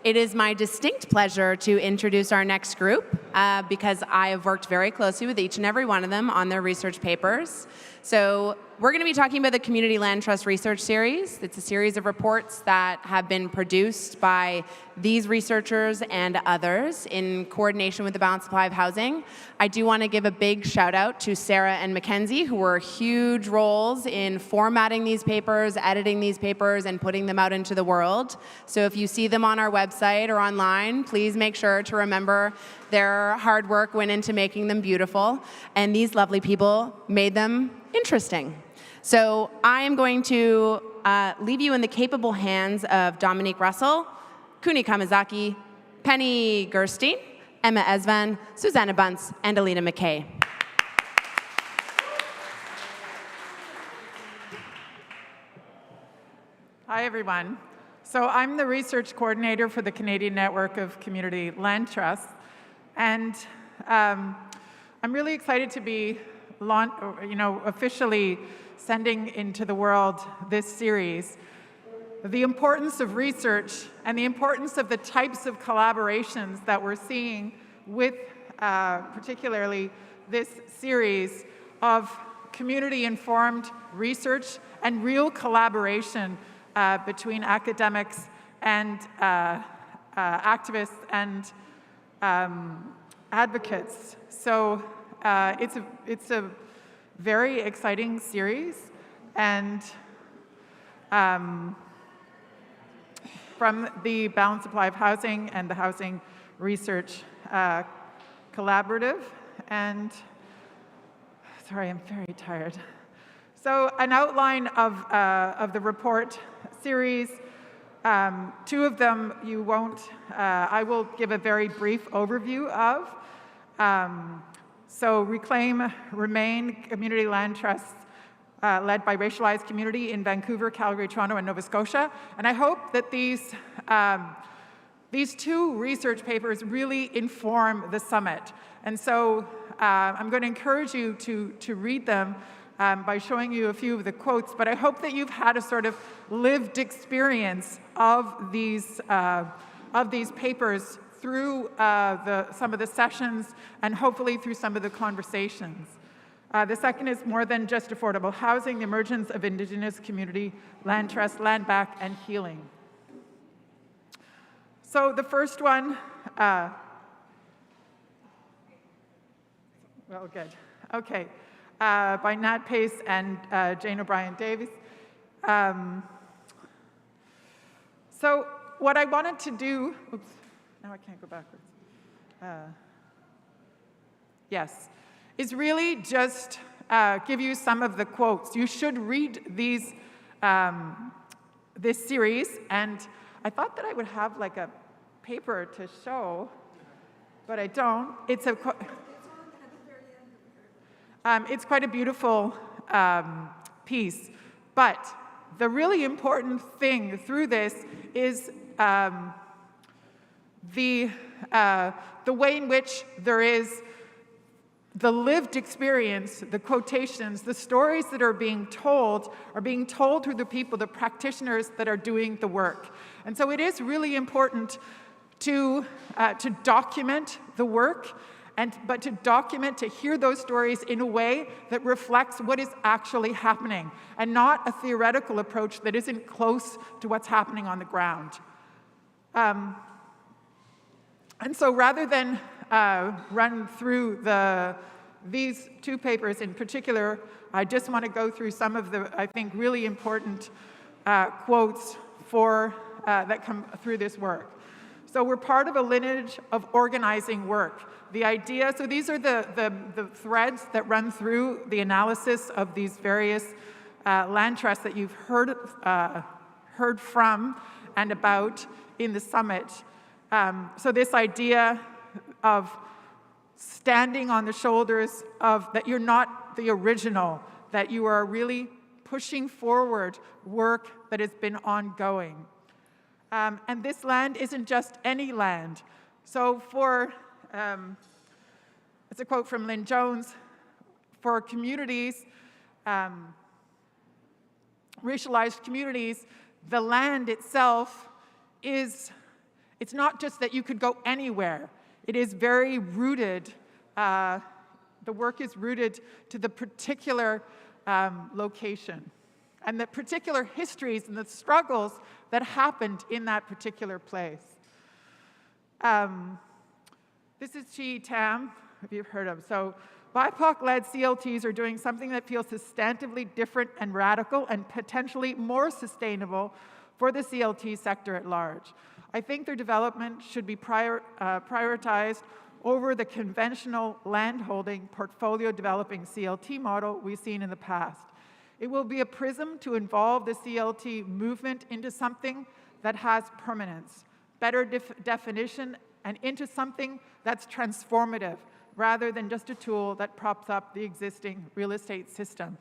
It is my distinct pleasure to introduce our next group because I have worked very closely with each and every one of them on their research papers. So we're going to be talking about the Community Land Trust Research Series. It's a series of reports that have been produced by these researchers and others in coordination with the Balanced Supply of Housing. I do want to give a big shout out to Sarah and Mackenzie, who were huge roles in formatting these papers, editing these papers, and putting them out into the world. So if you see them on our website or online, please make sure to remember their hard work went into making them beautiful, and these lovely people made them interesting. So I am going to leave you in the capable hands of Dominique Russell, Kuni Kamizaki, Penny Gerstein, Emma Esvan, Susanna Bunce, and Alina McKay. Hi, everyone. So I'm the research coordinator for the Canadian Network of Community Land Trusts, and I'm really excited to be officially sending into the world this series. The importance of research and the importance of the types of collaborations that we're seeing with particularly this series of community-informed research and real collaboration between academics and activists and advocates. So it's a very exciting series, and from the Balanced Supply of Housing and the Housing Research Collaborative. And sorry, I'm very tired. So an outline of the report series. Two of them you won't, I will give a very brief overview of. So Reclaim, Remain, Community Land Trusts, led by racialized community in Vancouver, Calgary, Toronto, and Nova Scotia. And I hope that these two research papers really inform the summit. And so I'm going to encourage you to read them by showing you a few of the quotes, but I hope that you've had a sort of lived experience of these papers through some of the sessions and hopefully through some of the conversations. The second is More Than Just Affordable Housing, the Emergence of Indigenous Community Land Trust, Land Back and Healing. So the first one, well, good, okay, by Nat Pace and Jane O'Brien Davies. So what I wanted to do, oops, now I can't go backwards. Yes, is really just give you some of the quotes. You should read these, this series, and I thought that I would have like a paper to show, but I don't. It's quite a beautiful piece, but the really important thing through this is the way in which there is the lived experience, the quotations, the stories that are being told through the people, the practitioners that are doing the work. And so it is really important to document the work, but to hear those stories in a way that reflects what is actually happening, and not a theoretical approach that isn't close to what's happening on the ground. And so rather than run through these two papers in particular, I just want to go through some of the, I think, really important quotes that come through this work. So we're part of a lineage of organizing work. The idea, so these are the threads that run through the analysis of these various land trusts that you've heard from and about in the summit. So this idea of standing on the shoulders of that you're not the original, that you are really pushing forward work that has been ongoing. And this land isn't just any land. So it's a quote from Lynn Jones, for communities, racialized communities, the land itself is it's not just that you could go anywhere. It is very rooted, the work is rooted to the particular location and the particular histories and the struggles that happened in that particular place. This is Chi Tam, if you've heard of. So BIPOC-led CLTs are doing something that feels substantively different and radical and potentially more sustainable for the CLT sector at large. I think their development should be prioritized over the conventional land-holding, portfolio-developing CLT model we've seen in the past. It will be a prism to involve the CLT movement into something that has permanence, better definition, and into something that's transformative, rather than just a tool that props up the existing real estate system.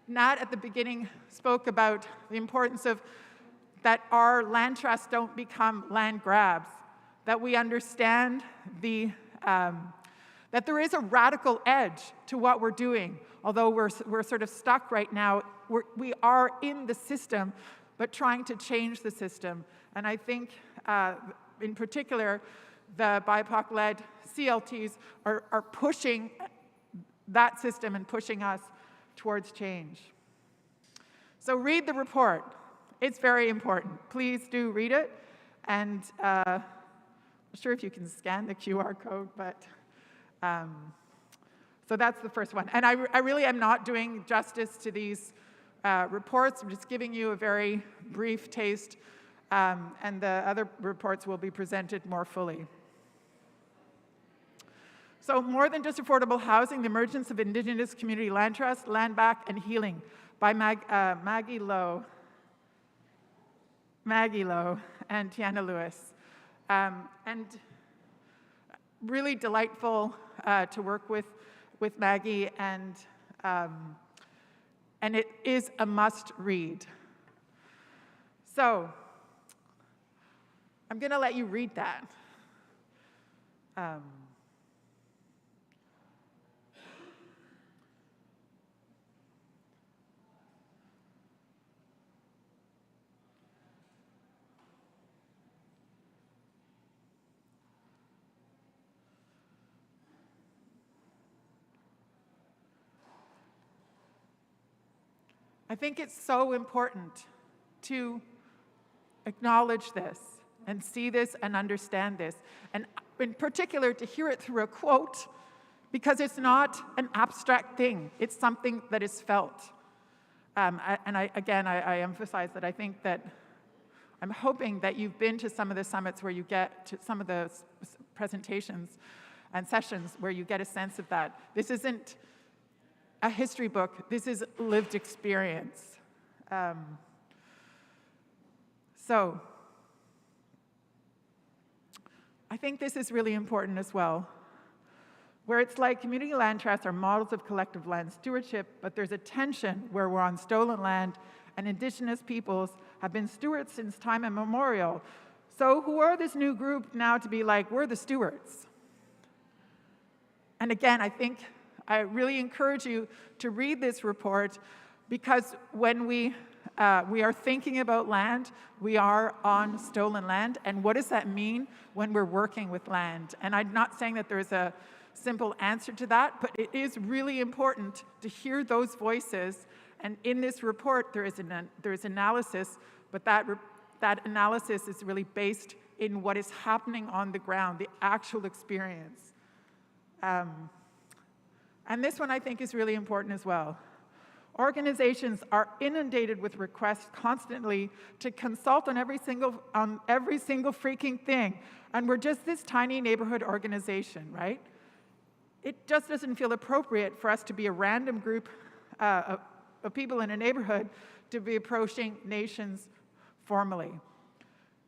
Nat at the beginning spoke about the importance of that our land trusts don't become land grabs, that we understand that there is a radical edge to what we're doing. Although we're sort of stuck right now, we are in the system, but trying to change the system. And I think, in particular, the BIPOC-led CLTs are pushing that system and pushing us towards change. So read the report. It's very important. Please do read it. And I'm not sure if you can scan the QR code, but so that's the first one. And I really am not doing justice to these reports. I'm just giving you a very brief taste, and the other reports will be presented more fully. So more than just affordable housing, the emergence of Indigenous community land trust, land back and healing by Maggie Lowe and Tiana Lewis. And really delightful to work with Maggie, and it is a must read. So I'm going to let you read that. I think it's so important to acknowledge this and see this and understand this, and in particular to hear it through a quote, because it's not an abstract thing. It's something that is felt. I emphasize that I think that I'm hoping that you've been to some of the summits where you get to some of the presentations and sessions where you get a sense of that. This isn't a history book. This is lived experience. So I think this is really important as well, where it's like community land trusts are models of collective land stewardship, but there's a tension where we're on stolen land and Indigenous peoples have been stewards since time immemorial. So who are this new group now to be like, we're the stewards? And again, I really encourage you to read this report, because when we are thinking about land, we are on stolen land. And what does that mean when we're working with land? And I'm not saying that there's a simple answer to that, but it is really important to hear those voices. And in this report, there is analysis, but that analysis is really based in what is happening on the ground, the actual experience. And this one I think is really important as well. Organizations are inundated with requests constantly to consult on every single freaking thing. And we're just this tiny neighborhood organization, right? It just doesn't feel appropriate for us to be a random group of people in a neighborhood to be approaching nations formally.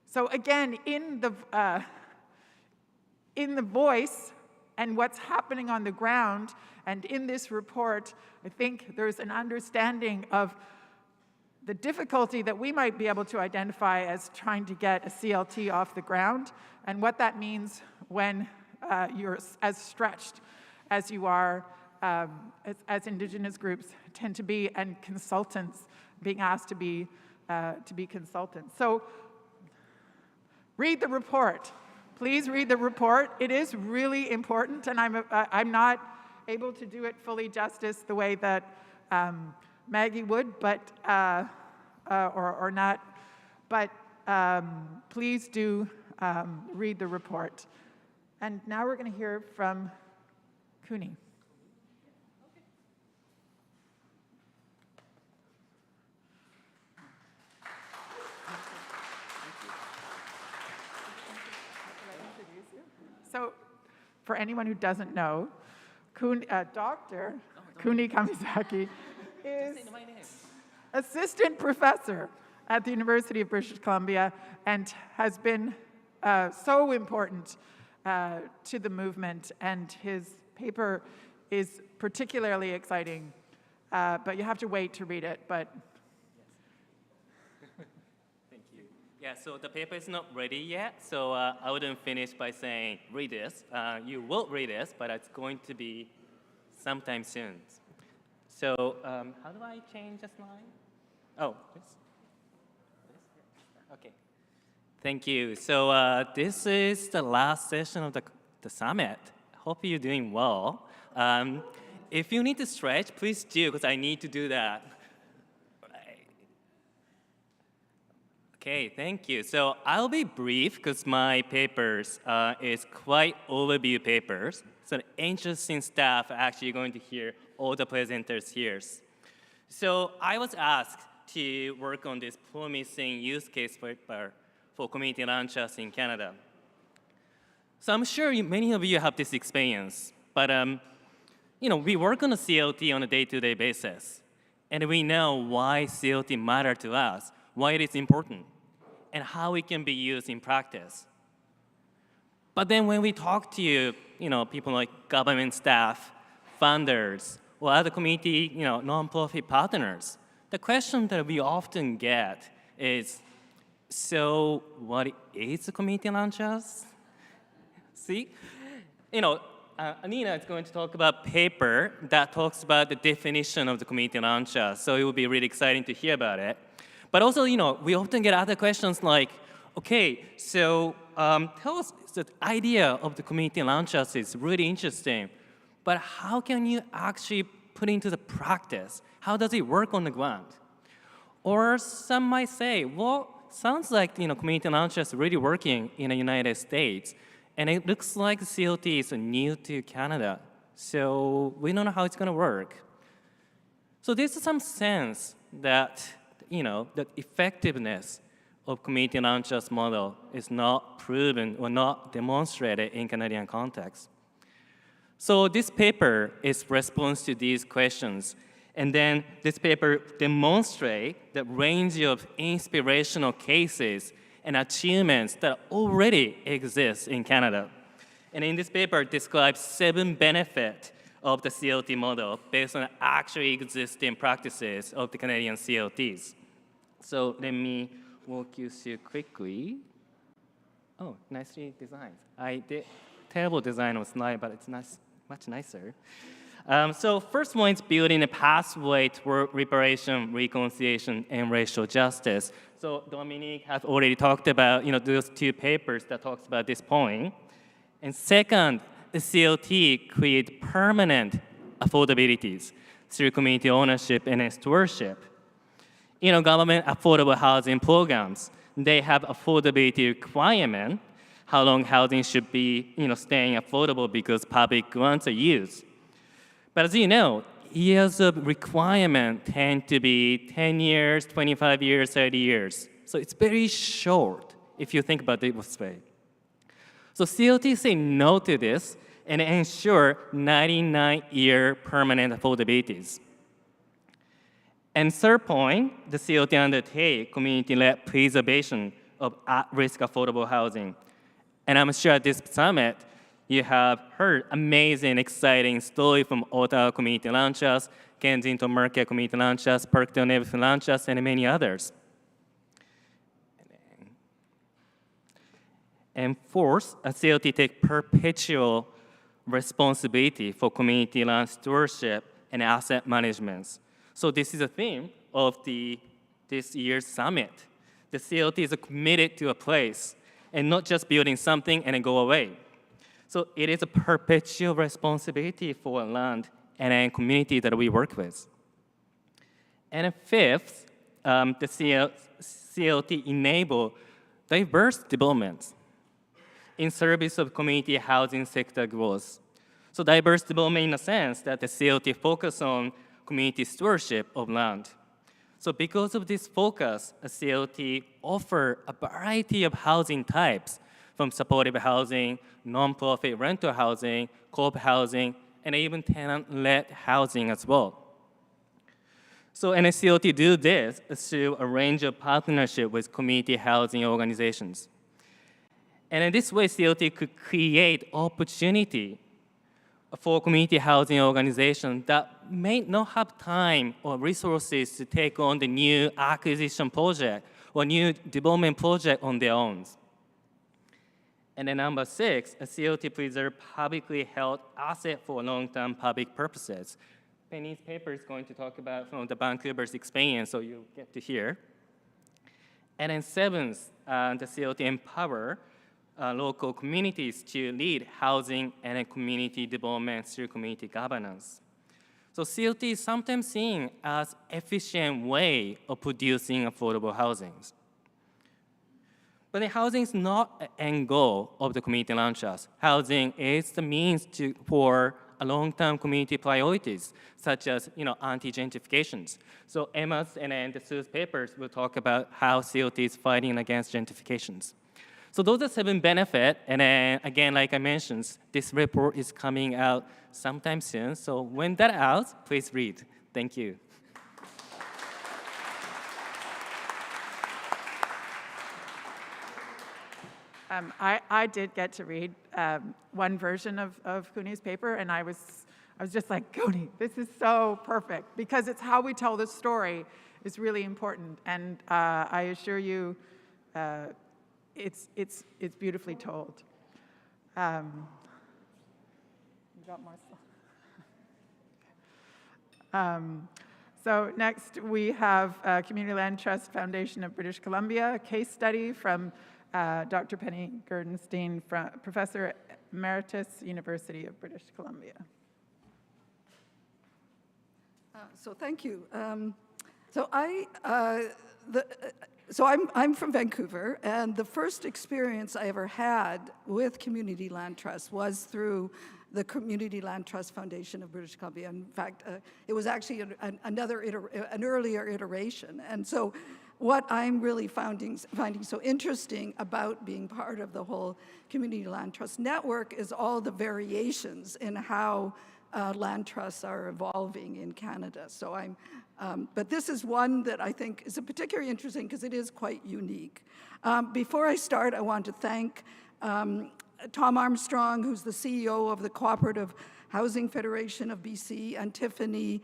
So again, in the voice and what's happening on the ground, and in this report, I think there's an understanding of the difficulty that we might be able to identify as trying to get a CLT off the ground, and what that means when you're as stretched as you are, as Indigenous groups tend to be, and consultants being asked to be consultants. So read the report. Please read the report. It is really important, and I'm not able to do it fully justice the way that Maggie would, but or not. But please do read the report. And now we're going to hear from Cooney. So, for anyone who doesn't know, Dr. Cooney Kamisaki is assistant professor at the University of British Columbia and has been so important to the movement, and his paper is particularly exciting, but you have to wait to read it. But Yeah, so the paper is not ready yet, so I wouldn't finish by saying, read this. You will read this, but it's going to be sometime soon. So how do I change the slide? Oh, this? Okay. Thank you. So this is the last session of the summit. Hope you're doing well. If you need to stretch, please do, because I need to do that. Okay, thank you. So I'll be brief because my papers is quite overview papers. So interesting stuff actually going to hear all the presenters here. So I was asked to work on this promising use case paper for community ranchers in Canada. So I'm sure many of you have this experience, but we work on a CLT on a day-to-day basis, and we know why CLT matter to us, why it is important, and how it can be used in practice. But then when we talk to people like government staff, funders, or other community nonprofit partners, the question that we often get is, so what is community ranchers? See? Anina is going to talk about a paper that talks about the definition of the community rancher, so it will be really exciting to hear about it. But also, we often get other questions like, okay, so tell us, the idea of the community ranchers is really interesting, but how can you actually put into the practice? How does it work on the ground? Or some might say, well, sounds like community ranchers are really working in the United States, and it looks like CLT is new to Canada, so we don't know how it's going to work. So there's some sense that the effectiveness of community ranchers model is not proven or not demonstrated in Canadian context. So this paper is response to these questions. And then this paper demonstrates the range of inspirational cases and achievements that already exist in Canada. And in this paper, it describes 7 benefits of the CLT model based on actually existing practices of the Canadian CLTs. So let me walk you through quickly. Oh, nicely designed. I did terrible design of slide, but it's nice, much nicer. So first one is building a pathway toward reparation, reconciliation, and racial justice. So Dominique has already talked about those 2 papers that talks about this point. And second, the CLT create permanent affordabilities through community ownership and stewardship. Government affordable housing programs, they have affordability requirement, how long housing should be, staying affordable because public grants are used. But as you know, years of requirement tend to be 10 years, 25 years, 30 years. So it's very short if you think about it this way. So CLT say no to this and ensure 99-year permanent affordabilities. And third point, the CLT undertake community-led preservation of at-risk affordable housing. And I'm sure at this summit, you have heard amazing, exciting story from Ottawa community ranchers, Kensington Market community ranchers, Parkdale neighborhood ranchers, and many others. And fourth, a CLT take perpetual responsibility for community land stewardship and asset management. So this is a theme of this year's summit. The CLT is committed to a place and not just building something and then go away. So it is a perpetual responsibility for land and a community that we work with. And fifth, the CLT enable diverse development in service of community housing sector growth. So diverse development in the sense that the CLT focus on community stewardship of land. So because of this focus, a CLT offer a variety of housing types, from supportive housing, nonprofit rental housing, co-op housing, and even tenant-led housing as well. So CLT do this through a range of partnership with community housing organizations. And in this way, CLT could create opportunity for community housing organizations that may not have time or resources to take on the new acquisition project or new development project on their own. And then number 6, a CLT preserve publicly held asset for long-term public purposes. Penny's paper is going to talk about from the Vancouver's experience, so you get to hear. And then 7th, the CLT empower local communities to lead housing and community development through community governance. So CLT is sometimes seen as efficient way of producing affordable housing. But housing is not an end goal of the community land trust. Housing is the means for long-term community priorities, such as anti-gentrifications. So Emma's and Sue's papers will talk about how CLT is fighting against gentrifications. So those are 7 benefits, and then again, like I mentioned, this report is coming out sometime soon. So when that out, please read. Thank you. I did get to read one version of Cooney's paper, and I was just like, Cooney, this is so perfect, because it's how we tell the story is really important, and I assure you, it's beautifully told. You got more stuff? So next we have Community Land Trust Foundation of British Columbia, a case study from Dr. Penny Gerdenstein, Professor Emeritus, University of British Columbia. So thank you. I'm from Vancouver, and the first experience I ever had with Community Land Trust was through the Community Land Trust Foundation of British Columbia. In fact, it was actually an earlier iteration. And so what I'm really finding so interesting about being part of the whole Community Land Trust network is all the variations in how land trusts are evolving in Canada. So but this is one that I think is particularly interesting because it is quite unique. Before I start, I want to thank Tom Armstrong, who's the CEO of the Cooperative Housing Federation of BC, and Tiffany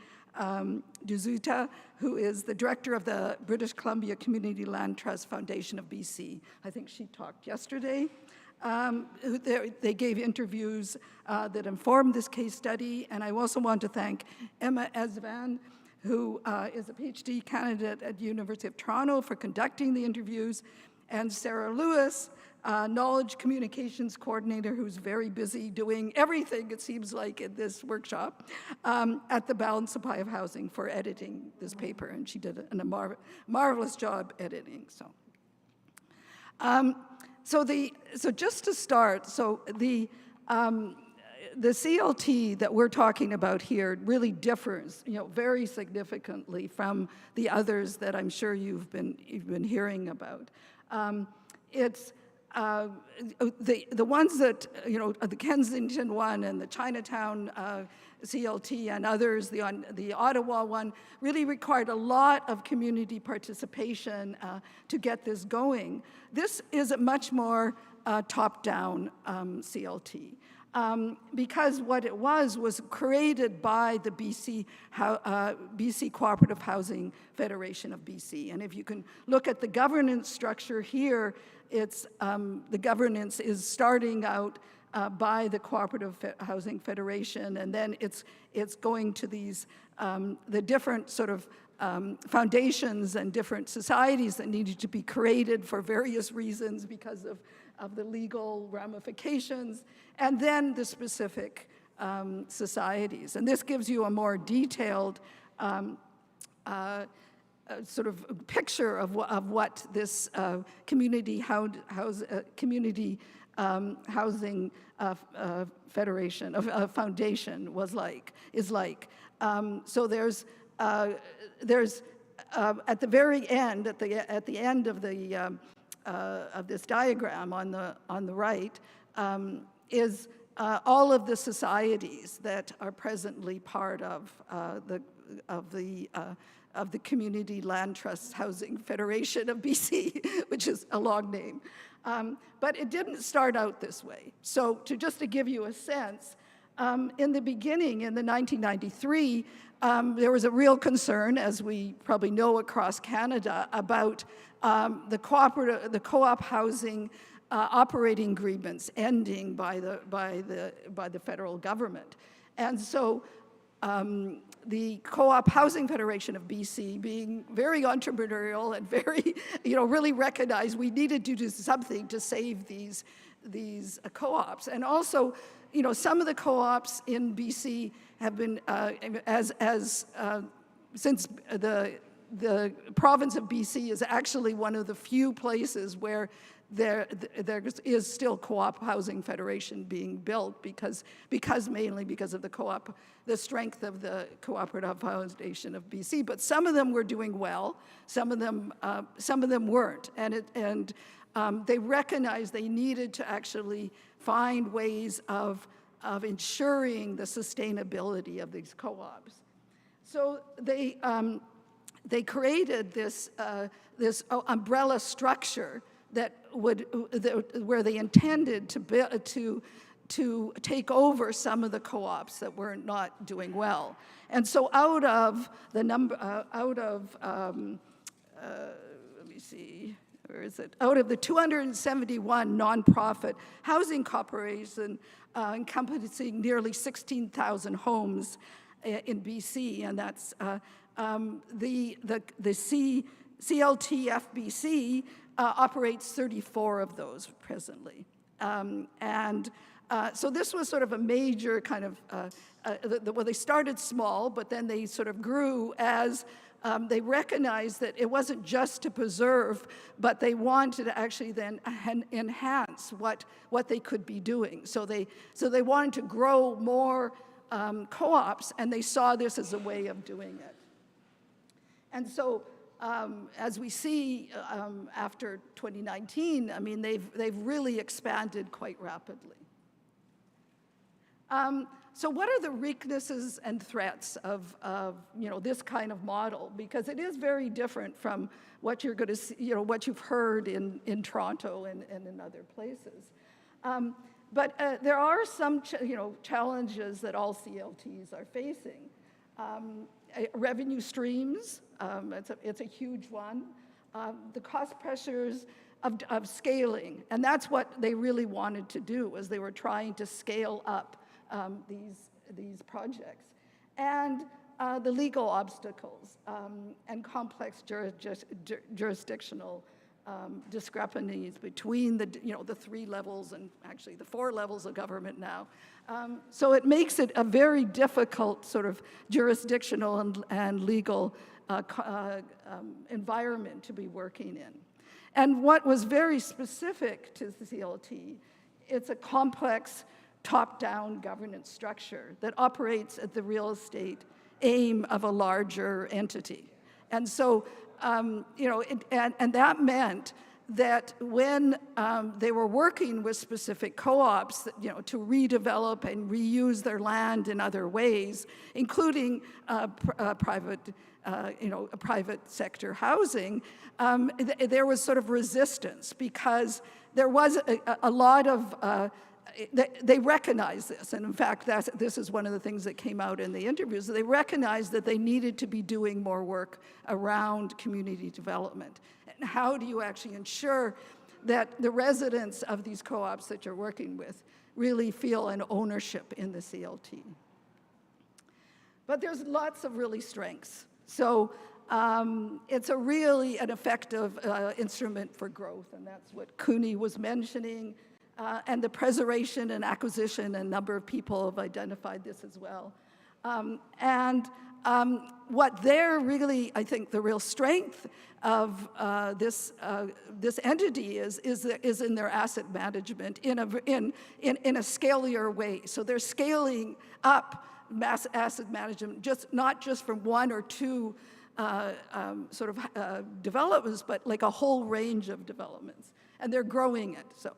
Duzuta, who is the director of the British Columbia Community Land Trust Foundation of BC. I think she talked yesterday. They gave interviews that informed this case study, and I also want to thank Emma Esvan, who is a PhD candidate at the University of Toronto, for conducting the interviews, and Sarah Lewis, Knowledge Communications Coordinator, who's very busy doing everything, it seems like, in this workshop, at the Balanced Supply of Housing, for editing this paper, and she did a marvelous job editing. So just to start, the CLT that we're talking about here really differs, very significantly from the others that I'm sure you've been hearing about. It's the ones that, the Kensington one and the Chinatown CLT and others, the Ottawa one, really required a lot of community participation to get this going. This is a much more top-down CLT. Because what it was created by the BC Cooperative Housing Federation of BC. And if you can look at the governance structure here, it's the governance is starting out by the Cooperative Housing Federation, and then it's going to these the different sort of foundations and different societies that needed to be created for various reasons because of legal ramifications, and then the specific societies. And this gives you a more detailed sort of picture of what this community housing federation foundation is like. So there's at the very end, at the end of this diagram on the right, is all of the societies that are presently part of the Community Land Trust Housing Federation of BC, which is a long name. But it didn't start out this way. So just to give you a sense, in the beginning, in the 1993, there was a real concern, as we probably know across Canada, about the co-op housing operating agreements ending by the federal government. And so the Co-op Housing Federation of BC, being very entrepreneurial and very, really recognized we needed to do something to save these co-ops. And also, some of the co-ops in BC have been, since the province of BC is actually one of the few places where there is still co-op housing federation being built mainly because of the strength of the Cooperative Foundation of BC. But some of them were doing well, some of them weren't, and they recognized they needed to actually find ways of ensuring the sustainability of these co-ops. So they created this umbrella structure where they intended to take over some of the co-ops that were not doing well. And so out of the out of the 271 nonprofit housing corporations encompassing nearly 16,000 homes in BC, and that's the CLT FBC operates 34 of those presently. So this was sort of a major kind of, well, they started small, but then they sort of grew as they recognized that it wasn't just to preserve, but they wanted to actually then enhance what they could be doing. So they wanted to grow more co-ops, and they saw this as a way of doing it. And so as we see after 2019, I mean, they've really expanded quite rapidly. So what are the weaknesses and threats of this kind of model? Because it is very different from what you're going to see, what you've heard in Toronto and in other places. But there are some challenges that all CLTs are facing. Revenue streams, it's a huge one. The cost pressures of scaling, and that's what they really wanted to do, was they were trying to scale up these projects. And the legal obstacles and complex jurisdictional discrepancies between the 3 levels and actually the 4 levels of government now. So it makes it a very difficult sort of jurisdictional and legal environment to be working in. And what was very specific to the CLT, it's a complex top-down governance structure that operates at the real estate aim of a larger entity. And so, and that meant that when they were working with specific co-ops, to redevelop and reuse their land in other ways, including private sector housing, there was sort of resistance because there was a lot of they recognized this, and in fact, this is one of the things that came out in the interviews. They recognized that they needed to be doing more work around community development. And how do you actually ensure that the residents of these co-ops that you're working with really feel an ownership in the CLT? But there's lots of really strengths. So it's a really an effective instrument for growth, and that's what Cooney was mentioning. And the preservation and acquisition, a number of people have identified this as well. What they're really, I think, the real strength of this entity is in their asset management in a scalier way. So they're scaling up asset management, not just from one or two developments, but like a whole range of developments, and they're growing it. So.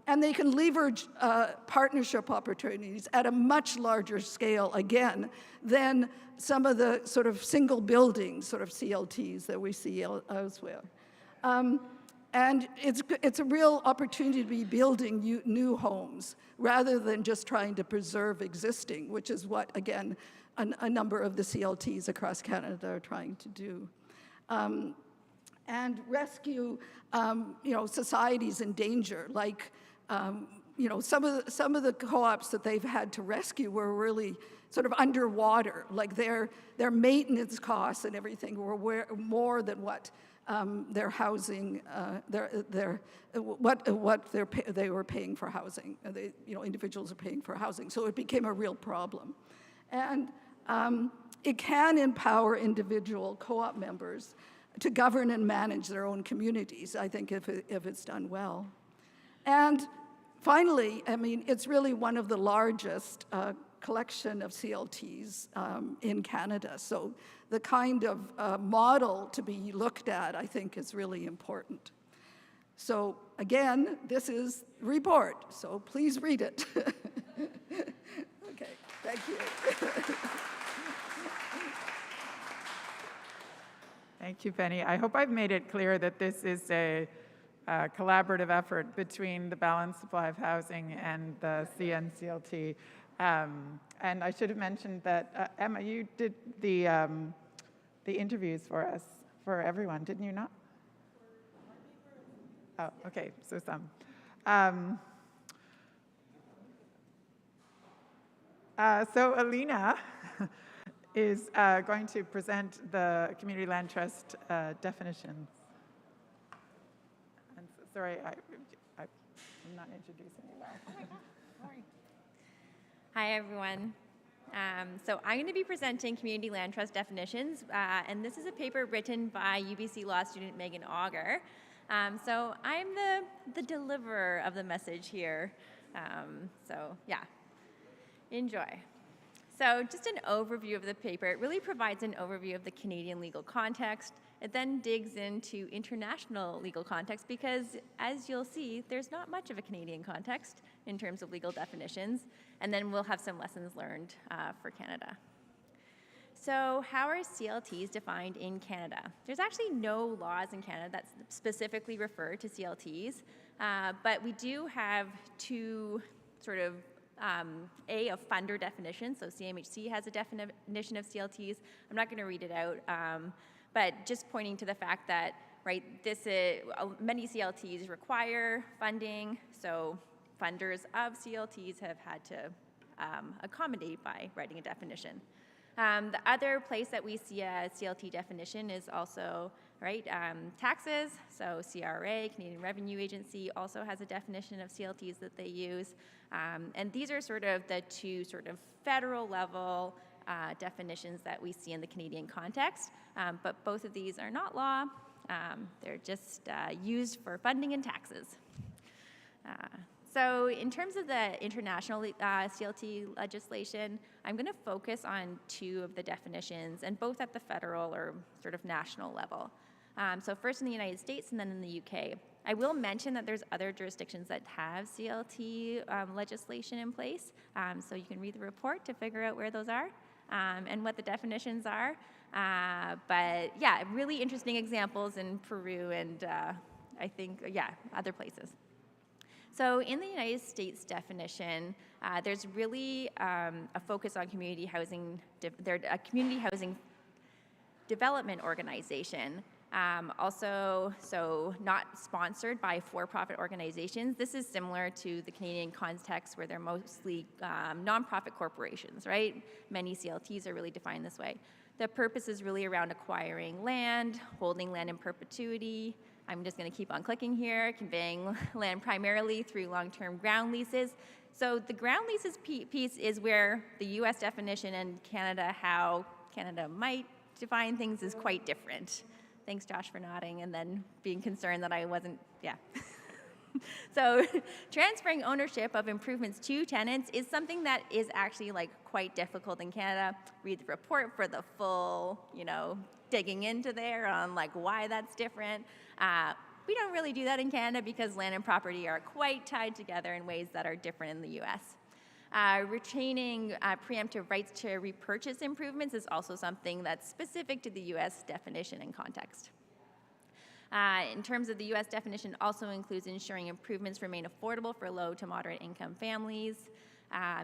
And they can leverage partnership opportunities at a much larger scale, again, than some of the sort of single building sort of CLTs that we see elsewhere. And it's a real opportunity to be building new homes rather than just trying to preserve existing, which is what, again, a number of the CLTs across Canada are trying to do. And rescue, societies in danger, like, some of the co-ops that they've had to rescue were really sort of underwater, like their maintenance costs and everything were more than what their housing, what they were paying for housing. Individuals are paying for housing, so it became a real problem, and it can empower individual co-op members to govern and manage their own communities, I think, if it's done well. And finally, I mean, it's really one of the largest collection of CLTs in Canada. So the kind of model to be looked at, I think, is really important. So again, this is the report, so please read it. Okay, thank you. Thank you, Penny. I hope I've made it clear that this is a collaborative effort between the Balanced Supply of Housing and the CNCLT. And I should have mentioned that, Emma, you did the interviews for us, for everyone, didn't you not? Oh, okay, so some. So Alina is going to present the Community Land Trust definitions. And sorry, I'm not introducing you well. Oh my God, sorry. Hi, everyone. So I'm going to be presenting Community Land Trust definitions, and this is a paper written by UBC Law student Megan Auger. So I'm the deliverer of the message here. So yeah, enjoy. So just an overview of the paper. It really provides an overview of the Canadian legal context. It then digs into international legal context because, as you'll see, there's not much of a Canadian context in terms of legal definitions. And then we'll have some lessons learned for Canada. So how are CLTs defined in Canada? There's actually no laws in Canada that specifically refer to CLTs, but we do have two sort of a funder definition, so CMHC has a definition of CLTs. I'm not going to read it out, but just pointing to the fact that, right, many CLTs require funding, so funders of CLTs have had to accommodate by writing a definition. The other place that we see a CLT definition is also, right, taxes. So CRA, Canadian Revenue Agency, also has a definition of CLTs that they use. And these are sort of the two sort of federal level definitions that we see in the Canadian context. But both of these are not law. They're just used for funding and taxes. So in terms of the international CLT legislation, I'm going to focus on two of the definitions, and both at the federal or sort of national level. So first in the United States and then in the UK. I will mention that there's other jurisdictions that have CLT legislation in place, so you can read the report to figure out where those are and what the definitions are. But yeah, really interesting examples in Peru and I think, yeah, other places. So in the United States definition, there's really a focus on community housing. They're a community housing development organization. Also, so not sponsored by for-profit organizations. This is similar to the Canadian context where they're mostly nonprofit corporations, right? Many CLTs are really defined this way. The purpose is really around acquiring land, holding land in perpetuity. I'm just going to keep on clicking here, conveying land primarily through long-term ground leases. So the ground leases piece is where the US definition and Canada, how Canada might define things, is quite different. Thanks, Josh, for nodding and then being concerned that I wasn't, yeah. So transferring ownership of improvements to tenants is something that is actually like quite difficult in Canada. Read the report for the full, digging into there on like why that's different. We don't really do that in Canada because land and property are quite tied together in ways that are different in the US. Retaining preemptive rights to repurchase improvements is also something that's specific to the US definition and context. In terms of the US definition, also includes ensuring improvements remain affordable for low to moderate income families.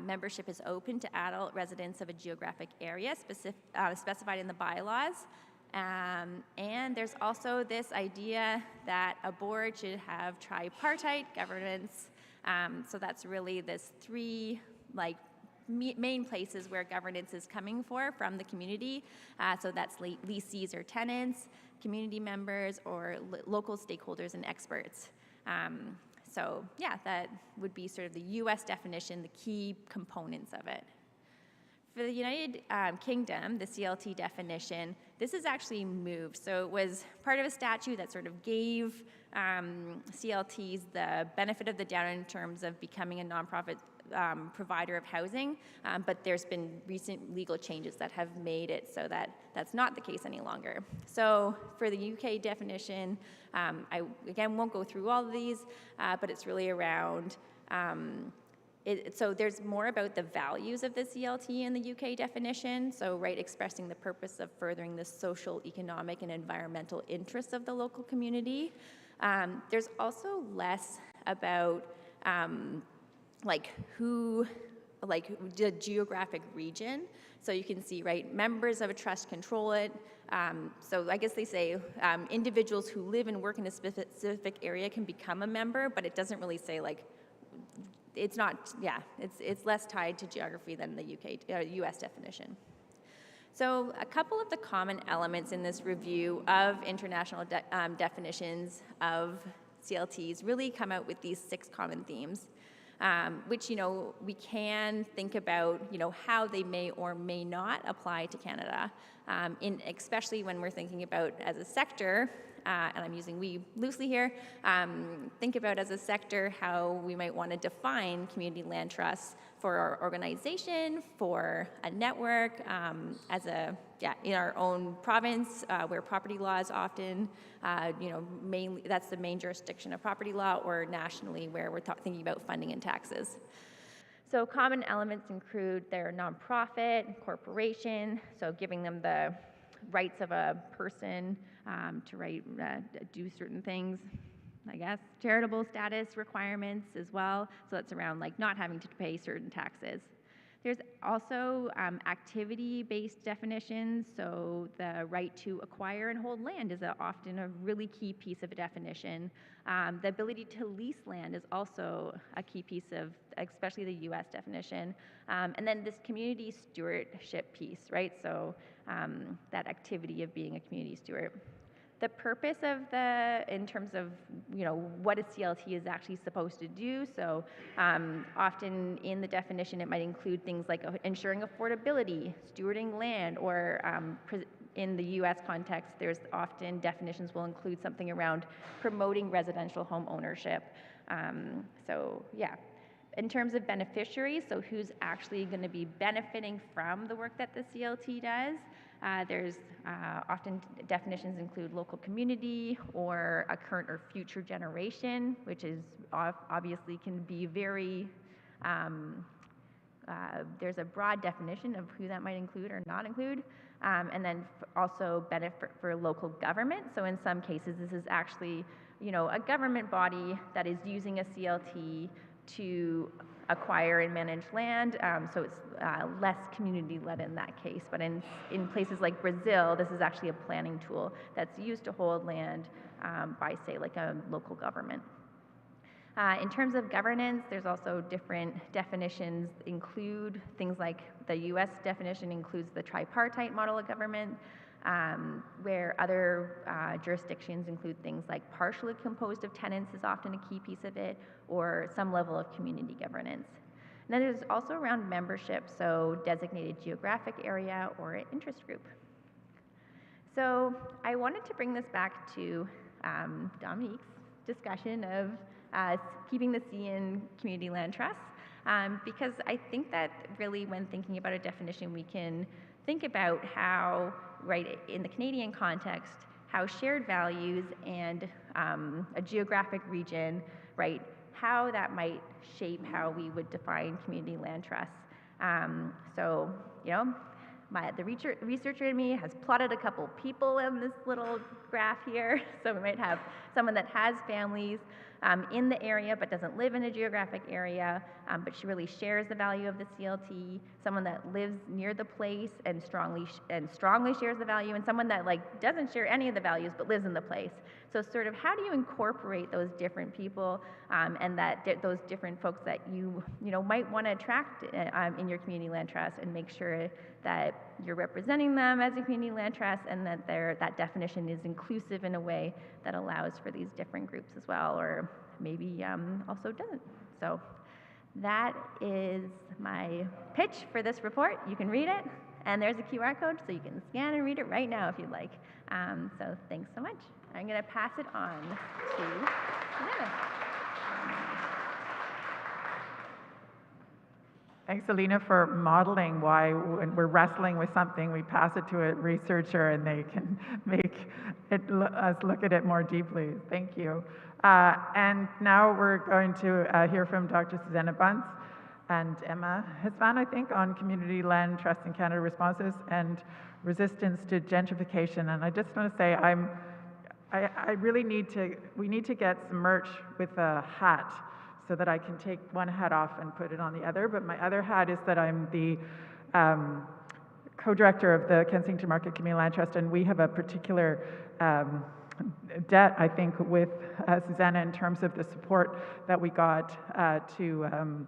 Membership is open to adult residents of a geographic area specified in the bylaws. And there's also this idea that a board should have tripartite governance. So that's really this three main places where governance is coming from the community. So that's leasees or tenants, community members, or local stakeholders and experts. So yeah, that would be sort of the US definition, the key components of it. For the United Kingdom, the CLT definition, this is actually moved. So it was part of a statute that sort of gave CLTs the benefit of the doubt in terms of becoming a nonprofit provider of housing, but there's been recent legal changes that have made it so that that's not the case any longer. So for the UK definition, I again won't go through all of these, but it's really around so there's more about the values of the CLT in the UK definition, so expressing the purpose of furthering the social, economic, and environmental interests of the local community. There's also less about the geographic region. So you can see, members of a trust control it. So I guess they say individuals who live and work in a specific area can become a member, but it doesn't really say it's not, it's less tied to geography than the US definition. So a couple of the common elements in this review of international definitions of CLTs really come out with these 6 common themes, which, we can think about, how they may or may not apply to Canada, especially when we're thinking about as a sector, and I'm using we loosely here, think about as a sector how we might want to define community land trusts for our organization, for a network, in our own province, where property law is often, mainly that's the main jurisdiction of property law, or nationally where we're thinking about funding and taxes. So common elements include their nonprofit, corporation, so giving them the rights of a person to do certain things, I guess, charitable status requirements as well. So that's around not having to pay certain taxes. There's also activity-based definitions. So the right to acquire and hold land is often a really key piece of a definition. The ability to lease land is also a key piece of, especially the US definition. And then this community stewardship piece, right? So that activity of being a community steward. The purpose of in terms of, what a CLT is actually supposed to do, so often in the definition it might include things like ensuring affordability, stewarding land, or in the US context, there's often definitions will include something around promoting residential home ownership. So yeah. In terms of beneficiaries, so who's actually going to be benefiting from the work that the CLT does, there's often definitions include local community or a current or future generation, which is obviously can be very, there's a broad definition of who that might include or not include. And then also benefit for local government. So in some cases, this is actually, a government body that is using a CLT to acquire and manage land, so it's less community-led in that case. But in places like Brazil, this is actually a planning tool that's used to hold land by, say, a local government. In terms of governance, there's also different definitions include things like the US definition includes the tripartite model of government, where other jurisdictions include things like partially composed of tenants is often a key piece of it, or some level of community governance. And then there's also around membership, so designated geographic area or interest group. So I wanted to bring this back to Dominique's discussion of keeping the sea in community land trusts, because I think that really when thinking about a definition, we can think about how, right, in the Canadian context, how shared values and a geographic region, right, how that might shape how we would define community land trusts. So, you know, the researcher in me has plotted a couple people in this little graph here. So we might have someone that has families in the area but doesn't live in a geographic area, but she really shares the value of the CLT, someone that lives near the place and strongly shares the value, and someone that like doesn't share any of the values but lives in the place. So sort of how do you incorporate those different people and those different folks that you might want to attract in your community land trust, and make sure that you're representing them as a community land trust, and that that definition is inclusive in a way that allows for these different groups as well, or maybe also doesn't. So that is my pitch for this report. You can read it, and there's a QR code, so you can scan and read it right now if you'd like. So thanks so much. I'm going to pass it on to Susanna. Thanks, Alina, for modeling why when we're wrestling with something, we pass it to a researcher and they can make us look at it more deeply. Thank you. And now we're going to hear from Dr. Susanna Bunce and Emma Hisvan, I think, on community land trust in Canada responses and resistance to gentrification. And I just want to say I really we need to get some merch with a hat, so that I can take one hat off and put it on the other. But my other hat is that I'm the co-director of the Kensington Market Community Land Trust, and we have a particular debt, I think, with Susanna in terms of the support that we got to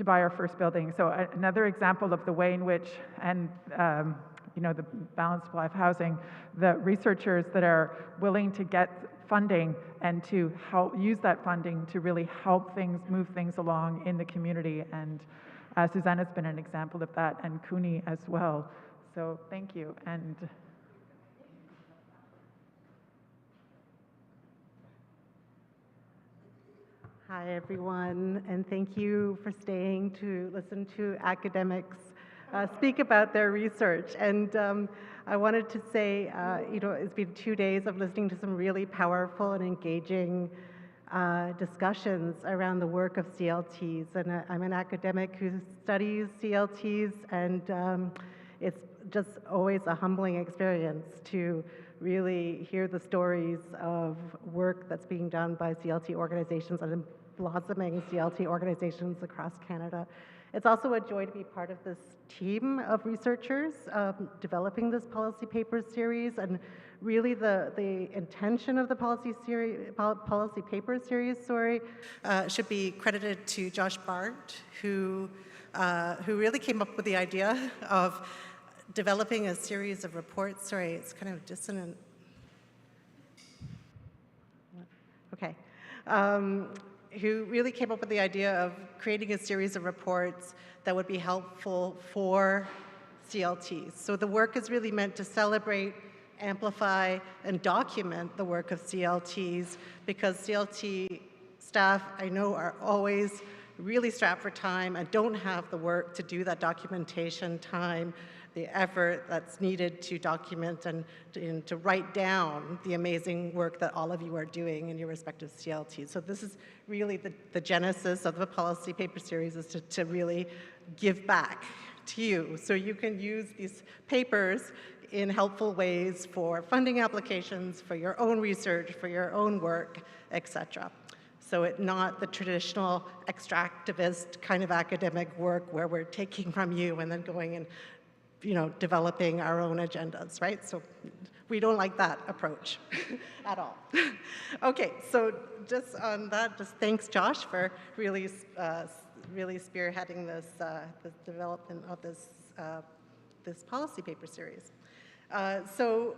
buy our first building. So another example of the way in which, and the balanced supply of housing, the researchers that are willing to get funding and to help use that funding to really help move things along in the community. And Susanna's been an example of that, and Cooney as well. So thank you. And hi, everyone, and thank you for staying to listen to academics speak about their research. And I wanted to say, it's been 2 days of listening to some really powerful and engaging discussions around the work of CLTs. And I'm an academic who studies CLTs, and it's just always a humbling experience to really hear the stories of work that's being done by CLT organizations and blossoming CLT organizations across Canada. It's also a joy to be part of this team of researchers developing this policy paper series, and really the intention of the policy paper series, should be credited to Josh Bart, who really came up with the idea of developing a series of reports. Sorry, it's kind of dissonant. Okay. Who really came up with the idea of creating a series of reports that would be helpful for CLTs. So the work is really meant to celebrate, amplify, and document the work of CLTs, because CLT staff, I know, are always really strapped for time and don't have the work to do that documentation time, the effort that's needed to document and to write down the amazing work that all of you are doing in your respective CLTs. So this is really the genesis of the policy paper series, is to really give back to you, so you can use these papers in helpful ways for funding applications, for your own research, for your own work, etc. So it's not the traditional extractivist kind of academic work where we're taking from you and then going and developing our own agendas, right? So We don't like that approach at all. Okay, so just on that, just thanks Josh for really spearheading this the development of this policy paper series. Emma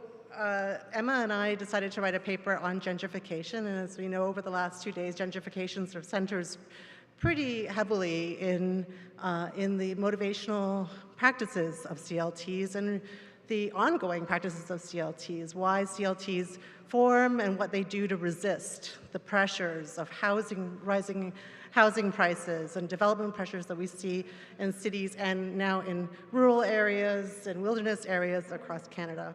and I decided to write a paper on gentrification, and as we know, over the last 2 days, gentrification sort of centers pretty heavily in the motivational practices of CLTs and the ongoing practices of CLTs, why CLTs form and what they do to resist the pressures of rising housing prices and development pressures that we see in cities and now in rural areas and wilderness areas across Canada.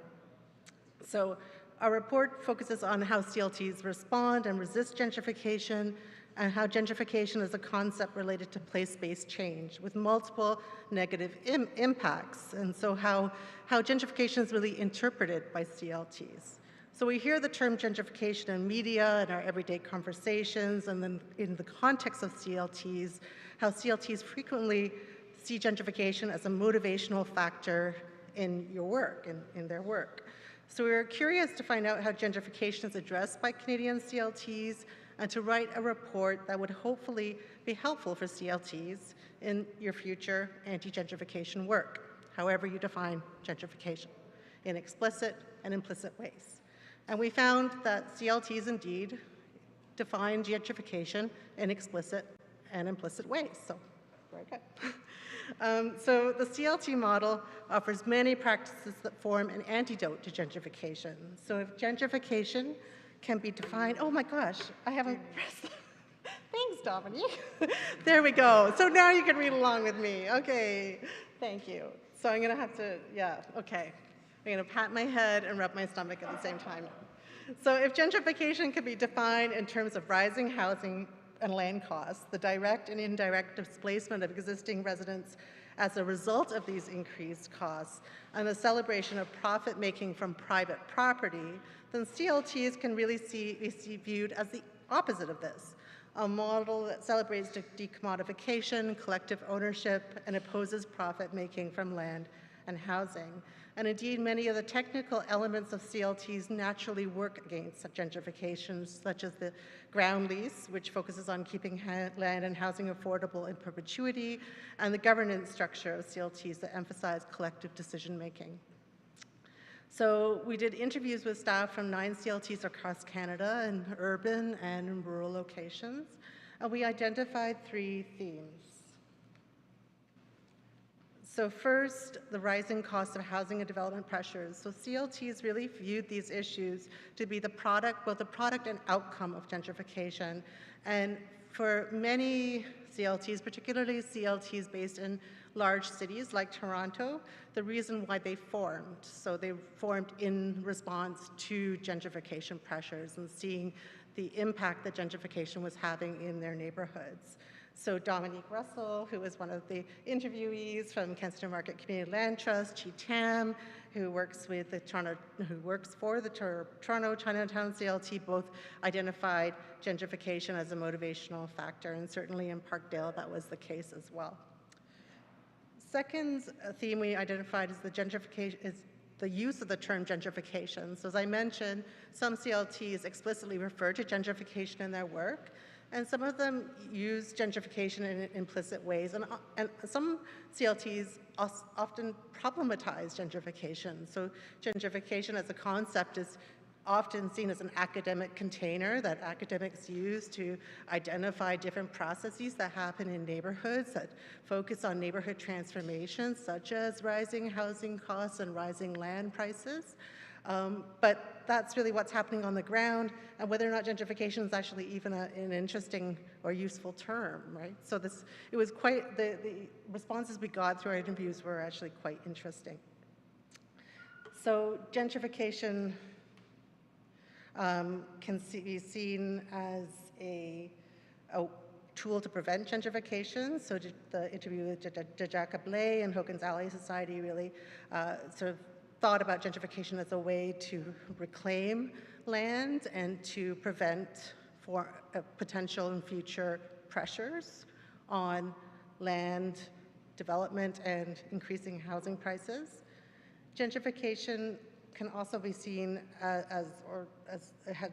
So our report focuses on how CLTs respond and resist gentrification, and how gentrification is a concept related to place-based change with multiple negative impacts, and so how gentrification is really interpreted by CLTs. So we hear the term gentrification in media, in our everyday conversations, and then in the context of CLTs, how CLTs frequently see gentrification as a motivational factor in your work, in their work. So we were curious to find out how gentrification is addressed by Canadian CLTs, and to write a report that would hopefully be helpful for CLTs in your future anti-gentrification work, however you define gentrification, in explicit and implicit ways. And we found that CLTs indeed define gentrification in explicit and implicit ways, so very good. So the CLT model offers many practices that form an antidote to gentrification. So if gentrification can be defined, oh my gosh, I haven't pressed. Thanks, Dominique. There we go. So now you can read along with me. Okay, thank you. So I'm gonna have to, yeah, okay. I'm gonna pat my head and rub my stomach at the same time. So if gentrification can be defined in terms of rising housing and land costs, the direct and indirect displacement of existing residents as a result of these increased costs, and the celebration of profit-making from private property, then CLTs can really be viewed as the opposite of this, a model that celebrates decommodification, collective ownership, and opposes profit-making from land and housing. And indeed, many of the technical elements of CLTs naturally work against gentrification, such as the ground lease, which focuses on keeping land and housing affordable in perpetuity, and the governance structure of CLTs that emphasize collective decision-making. So we did interviews with staff from 9 CLTs across Canada in urban and in rural locations, and we identified 3 themes. So first, the rising cost of housing and development pressures. So CLTs really viewed these issues to be both the product and outcome of gentrification. And for many CLTs, particularly CLTs based in large cities like Toronto, the reason why they formed. So they formed in response to gentrification pressures and seeing the impact that gentrification was having in their neighborhoods. So Dominique Russell, who was one of the interviewees from Kensington Market Community Land Trust, Chi Tam, who works for the Toronto Chinatown CLT, both identified gentrification as a motivational factor, and certainly in Parkdale that was the case as well. Second theme we identified is the use of the term gentrification. So as I mentioned, some CLTs explicitly refer to gentrification in their work, and some of them use gentrification in implicit ways, and some CLTs often problematize gentrification. So gentrification as a concept is often seen as an academic container that academics use to identify different processes that happen in neighborhoods that focus on neighborhood transformations, such as rising housing costs and rising land prices. But that's really what's happening on the ground, and whether or not gentrification is actually even an interesting or useful term, right? So it was quite, the responses we got through our interviews were actually quite interesting. So gentrification can be seen as a tool to prevent gentrification. So the interview with Jajaka Blay and Hogan's Alley Society really sort of thought about gentrification as a way to reclaim land and to prevent potential and future pressures on land development and increasing housing prices. Gentrification can also be seen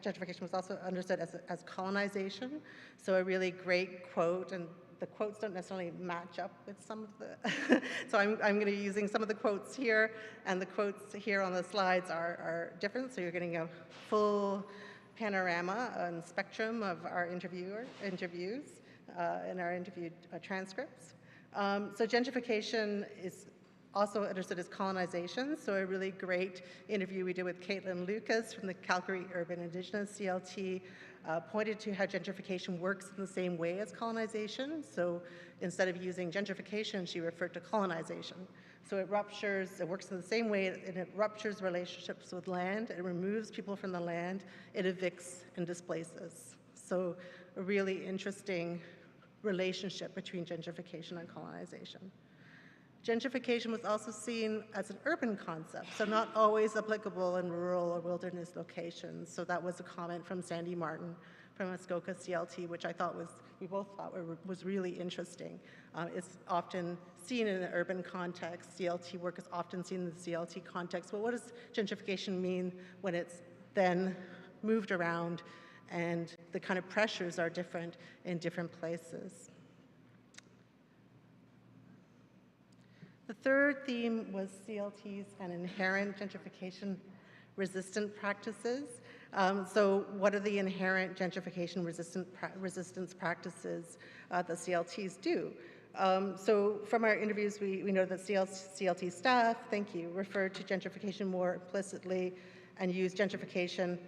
gentrification was also understood as colonization. So a really great quote, and the quotes don't necessarily match up with some of the, so I'm going to be using some of the quotes here, and the quotes here on the slides are different, so you're getting a full panorama and spectrum of our interviews and our interview transcripts. So gentrification is also understood as colonization. So a really great interview we did with Caitlin Lucas from the Calgary Urban Indigenous CLT pointed to how gentrification works in the same way as colonization. So instead of using gentrification, she referred to colonization. So it works in the same way, and it ruptures relationships with land, it removes people from the land, it evicts and displaces. So a really interesting relationship between gentrification and colonization. Gentrification was also seen as an urban concept, so not always applicable in rural or wilderness locations. So that was a comment from Sandy Martin from Muskoka CLT, which we both thought was really interesting. It's often seen in an urban context. CLT work is often seen in the CLT context. But what does gentrification mean when it's then moved around and the kind of pressures are different in different places? The third theme was CLTs and inherent gentrification resistant practices. So what are the inherent gentrification resistance practices that CLTs do? So from our interviews, we know that CLT staff, thank you, referred to gentrification more implicitly and used gentrification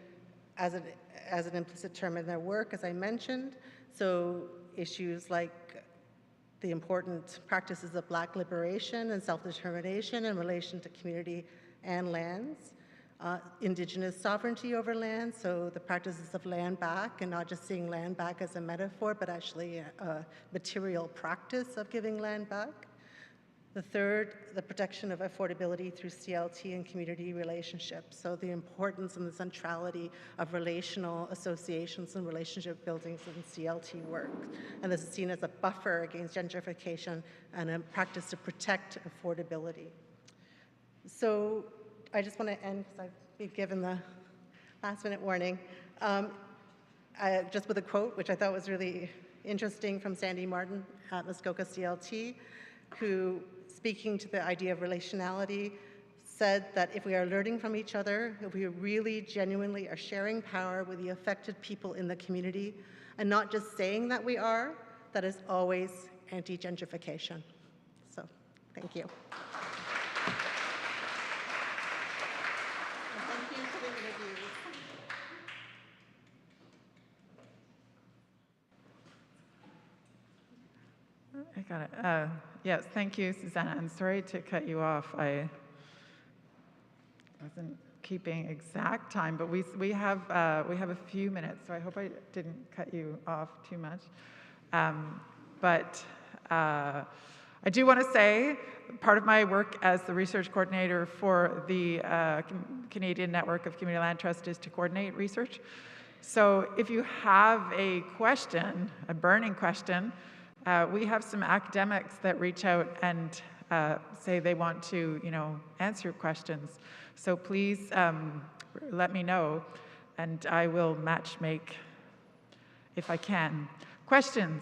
as an implicit term in their work, as I mentioned. So issues like the important practices of Black liberation and self-determination in relation to community and lands, Indigenous sovereignty over land, so the practices of land back, and not just seeing land back as a metaphor, but actually a material practice of giving land back. The third, the protection of affordability through CLT and community relationships, so the importance and the centrality of relational associations and relationship buildings in CLT work. And this is seen as a buffer against gentrification and a practice to protect affordability. So I just want to end, because I've been given the last minute warning, just with a quote, which I thought was really interesting from Sandy Martin at Muskoka CLT, who, speaking to the idea of relationality, said that if we are learning from each other, if we really genuinely are sharing power with the affected people in the community, and not just saying that we are, that is always anti-gentrification. So, thank you. And thank you for the interviews. I got it. Yes, thank you, Susanna. I'm sorry to cut you off. I wasn't keeping exact time, but we have a few minutes, so I hope I didn't cut you off too much. But I do want to say, part of my work as the research coordinator for the Canadian Network of Community Land Trust is to coordinate research. So if you have a question, a burning question, we have some academics that reach out and say they want to, answer questions. So please let me know, and I will match make if I can. Questions?